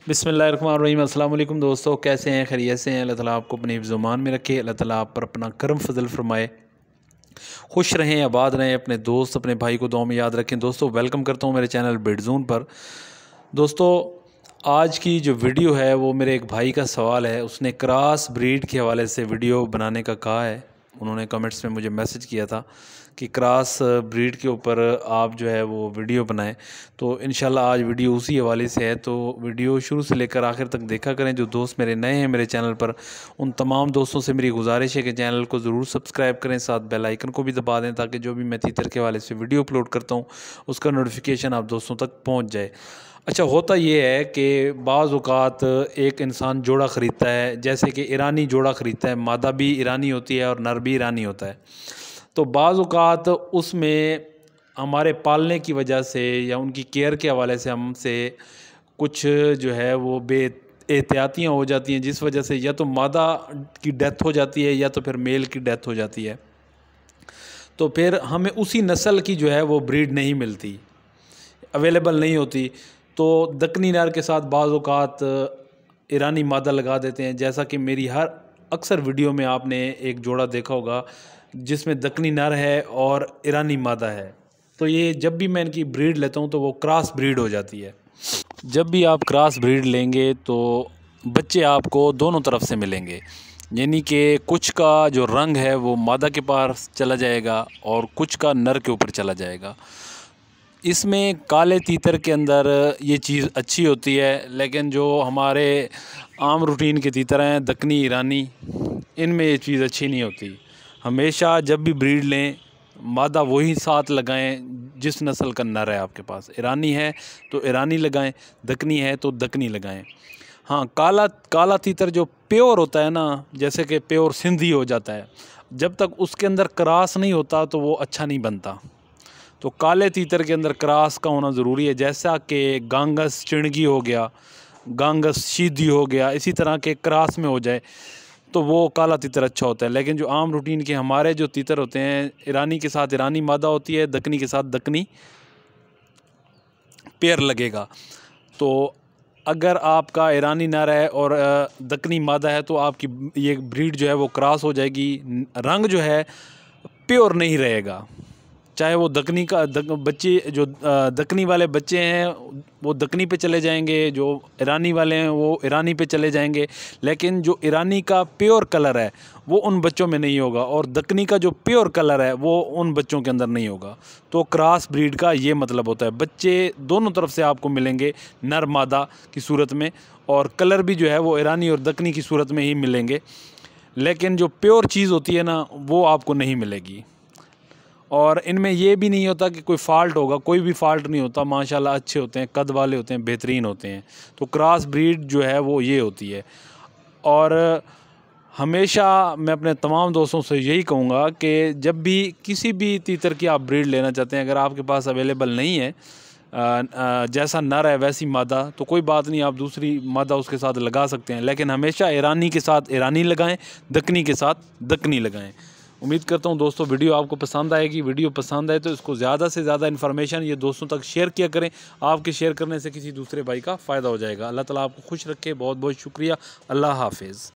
बिस्मिल्लाहिर्रहमानिर्रहीम। अस्सलाम वालेकुम दोस्तों, कैसे हैं? खैरियत से हैं? अल्लाह ताला आपको अपनी ज़ुबान में रखे, अल्लाह ताला आप पर अपना करम फजल फरमाए, खुश रहें, आबाद रहें, अपने दोस्त अपने भाई को दुआ में याद रखें। दोस्तों वेलकम करता हूँ मेरे चैनल बिडजोन पर। दोस्तों आज की जो वीडियो है वो मेरे एक भाई का सवाल है। उसने क्रॉस ब्रीड के हवाले से वीडियो बनाने का कहा है। उन्होंने कमेंट्स में मुझे मैसेज किया था कि क्रॉस ब्रीड के ऊपर आप जो है वो वीडियो बनाएं। तो इंशाल्लाह आज वीडियो उसी हवाले से है, तो वीडियो शुरू से लेकर आखिर तक देखा करें। जो दोस्त मेरे नए हैं मेरे चैनल पर, उन तमाम दोस्तों से मेरी गुजारिश है कि चैनल को ज़रूर सब्सक्राइब करें, साथ बेल आइकन को भी दबा दें ताकि जो भी मैं तीतर के हवाले से वीडियो अपलोड करता हूँ उसका नोटिफिकेशन आप दोस्तों तक पहुँच जाए। अच्छा, होता ये है कि बाज़ औक़ात एक इंसान जोड़ा ख़रीदता है, जैसे कि ईरानी जोड़ा ख़रीदता है, मादा भी ईरानी होती है और नर भी ईरानी होता है। तो बाज़ औक़ात उसमें हमारे पालने की वजह से या उनकी केयर के हवाले से हमसे कुछ जो है वो एहतियातियाँ हो जाती हैं, जिस वजह से या तो मादा की डेथ हो जाती है या तो फिर मेल की डेथ हो जाती है। तो फिर हमें उसी नस्ल की जो है वो ब्रीड नहीं मिलती, अवेलेबल नहीं होती। तो दक्कनी नर के साथ बाज़ औक़ात ईरानी मादा लगा देते हैं। जैसा कि मेरी हर अक्सर वीडियो में आपने एक जोड़ा देखा होगा जिसमें दक्कनी नर है और ईरानी मादा है। तो ये जब भी मैं इनकी ब्रीड लेता हूँ तो वो क्रॉस ब्रीड हो जाती है। जब भी आप क्रॉस ब्रीड लेंगे तो बच्चे आपको दोनों तरफ से मिलेंगे, यानी कि कुछ का जो रंग है वो मादा के पास चला जाएगा और कुछ का नर के ऊपर चला जाएगा। इसमें काले तीतर के अंदर ये चीज़ अच्छी होती है, लेकिन जो हमारे आम रूटीन के तीतर हैं दक्कनी ईरानी, इनमें ये चीज़ अच्छी नहीं होती। हमेशा जब भी ब्रीड लें मादा वही साथ लगाएं जिस नस्ल का नर है आपके पास। ईरानी है तो ईरानी लगाएं, दक्कनी है तो दक्कनी लगाएं। हाँ, काला तीतर जो प्योर होता है ना, जैसे कि प्योर सिंधी हो जाता है, जब तक उसके अंदर क्रॉस नहीं होता तो वो अच्छा नहीं बनता। तो काले तीतर के अंदर क्रॉस का होना ज़रूरी है, जैसा कि गांगस चिणगी हो गया, गांगस सीधी हो गया, इसी तरह के क्रॉस में हो जाए तो वो काला तीतर अच्छा होता है। लेकिन जो आम रूटीन के हमारे जो तीतर होते हैं, ईरानी के साथ ईरानी मादा होती है, दक्कनी के साथ दक्कनी पेयर लगेगा। तो अगर आपका ईरानी नर है और दक्कनी मादा है तो आपकी ये ब्रीड जो है वो क्रॉस हो जाएगी। रंग जो है प्योर नहीं रहेगा, चाहे वो दक्कनी का बच्चे जो दक्कनी वाले बच्चे हैं वो दक्कनी पे चले जाएंगे, जो ईरानी वाले हैं वो ईरानी पे चले जाएंगे, लेकिन जो ईरानी का प्योर कलर है वो उन बच्चों में नहीं होगा और दक्कनी का जो प्योर कलर है वो उन बच्चों के अंदर नहीं होगा। तो क्रॉस ब्रीड का ये मतलब होता है, बच्चे दोनों तरफ से आपको मिलेंगे नर मादा की सूरत में, और कलर भी जो है वो ईरानी और दक्कनी की सूरत में ही मिलेंगे, लेकिन जो प्योर चीज़ होती है ना वो आपको नहीं मिलेगी। और इनमें ये भी नहीं होता कि कोई फ़ाल्ट होगा, कोई भी फ़ाल्ट नहीं होता। माशाल्लाह अच्छे होते हैं, कद वाले होते हैं, बेहतरीन होते हैं। तो क्रॉस ब्रीड जो है वो ये होती है। और हमेशा मैं अपने तमाम दोस्तों से यही कहूँगा कि जब भी किसी भी तीतर की आप ब्रीड लेना चाहते हैं, अगर आपके पास अवेलेबल नहीं है जैसा नर है वैसी मादा, तो कोई बात नहीं, आप दूसरी मादा उसके साथ लगा सकते हैं, लेकिन हमेशा ईरानी के साथ ईरानी लगाएं, दक्कनी के साथ दक्कनी लगाएं। उम्मीद करता हूँ दोस्तों वीडियो आपको पसंद आएगी। वीडियो पसंद आए तो इसको ज़्यादा से ज़्यादा इन्फॉर्मेशन ये दोस्तों तक शेयर किया करें। आपके शेयर करने से किसी दूसरे भाई का फ़ायदा हो जाएगा। अल्लाह ताला आपको खुश रखे। बहुत बहुत शुक्रिया। अल्लाह हाफिज़।